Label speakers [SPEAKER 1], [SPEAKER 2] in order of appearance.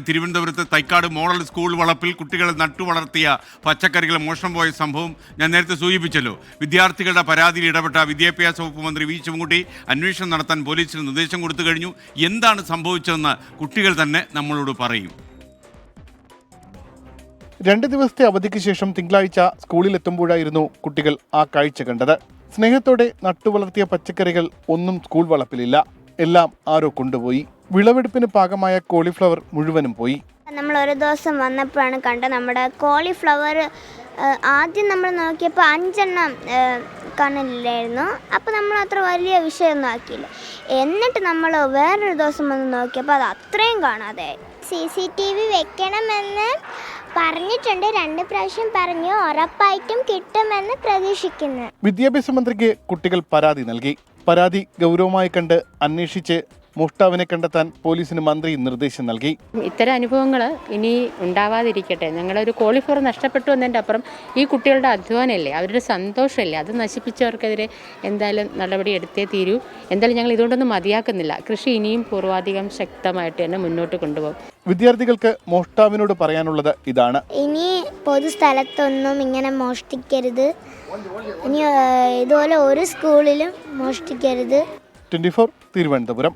[SPEAKER 1] തിരുവനന്തപുരത്ത് Thycaud model school വളപ്പിൽ കുട്ടികൾ നട്ടുവളർത്തിയ പച്ചക്കറികൾ മോഷണം പോയ സംഭവം ഞാൻ നേരത്തെ സൂചിപ്പിച്ചല്ലോ. വിദ്യാർത്ഥികളുടെ പരാതിയിൽ ഇടപെട്ട വിദ്യാഭ്യാസ വകുപ്പ് മന്ത്രി വി ശിവൻകുട്ടി അന്വേഷണം നടത്താൻ പോലീസിന് നിർദ്ദേശം കൊടുത്തു കഴിഞ്ഞു. എന്താണ് സംഭവിച്ചതെന്ന് കുട്ടികൾ തന്നെ നമ്മളോട് പറയും.
[SPEAKER 2] 2 ദിവസത്തെ അവധിക്ക് ശേഷം തിങ്കളാഴ്ച സ്കൂളിലെത്തുമ്പോഴായിരുന്നു കുട്ടികൾ ആ കാഴ്ച കണ്ടത്. സ്നേഹത്തോടെ നട്ടുവളർത്തിയ പച്ചക്കറികൾ ഒന്നും സ്കൂൾ വളപ്പിലില്ല. എല്ലാം ആരോ കൊണ്ടുപോയി. വിളവെടുപ്പിന് പാകമായ കോളിഫ്ലവർ മുഴുവനും പോയി.
[SPEAKER 3] നമ്മൾ ഒരു ദിവസം വന്നപ്പോഴാണ് കണ്ടത് നമ്മുടെ കോളിഫ്ലവർ. ആദ്യം നമ്മൾ നോക്കിയപ്പോൾ 5 എണ്ണം കണ്ണിലായിരുന്നു. അപ്പോൾ നമ്മൾ അത്ര വലിയ വിഷയമൊന്നും ആക്കിയില്ല. എന്നിട്ട് നമ്മൾ വേറൊരു ദിവസം വന്ന് നോക്കിയപ്പോൾ അത് അത്രയും കാണാതെയായി. CCTV വെക്കണമെന്ന് പറഞ്ഞിട്ടുണ്ട്. 2 പ്രാവശ്യം പറഞ്ഞു. ഉറപ്പായിട്ടും കിട്ടുമെന്ന് പ്രതീക്ഷിക്കുന്നു.
[SPEAKER 2] വിദ്യാഭ്യാസ മന്ത്രിക്ക് കുട്ടികൾ പരാതി നൽകി. പരാതി ഗൗരവമായി കണ്ട് അന്വേഷിച്ച് മോഷ്ടാവിനെ കണ്ടെത്താൻ പോലീസിന് മന്ത്രി നിർദ്ദേശം നൽകി.
[SPEAKER 4] ഇത്തരം അനുഭവങ്ങൾ ഇനി ഉണ്ടാവാതിരിക്കട്ടെ. ഞങ്ങളൊരു കോളിഫ്ലവർ നഷ്ടപ്പെട്ടു എന്നതിൻ്റെ അപ്പുറം ഈ കുട്ടികളുടെ അധ്വാനമല്ലേ, അവരുടെ സന്തോഷമല്ലേ, അത് നശിപ്പിച്ചവർക്കെതിരെ എന്തായാലും നടപടി എടുത്തേ തീരൂ. എന്തായാലും ഞങ്ങൾ ഇതുകൊണ്ടൊന്നും മതിയാക്കുന്നില്ല. കൃഷി ഇനിയും പൂർവാധികം ശക്തമായിട്ട് തന്നെ മുന്നോട്ട് കൊണ്ടുപോകും.
[SPEAKER 2] വിദ്യാർത്ഥികൾക്ക് മോഷ്ടാവിനോട് പറയാനുള്ളത് ഇതാണ്:
[SPEAKER 3] ഇനി പൊതുസ്ഥലത്തൊന്നും ഇങ്ങനെ മോഷ്ടിക്കരുത്. ഇനി ഇതുപോലെ ഒരു സ്കൂളിലും മോഷ്ടിക്കരുത്.
[SPEAKER 2] 24 തിരുവനന്തപുരം.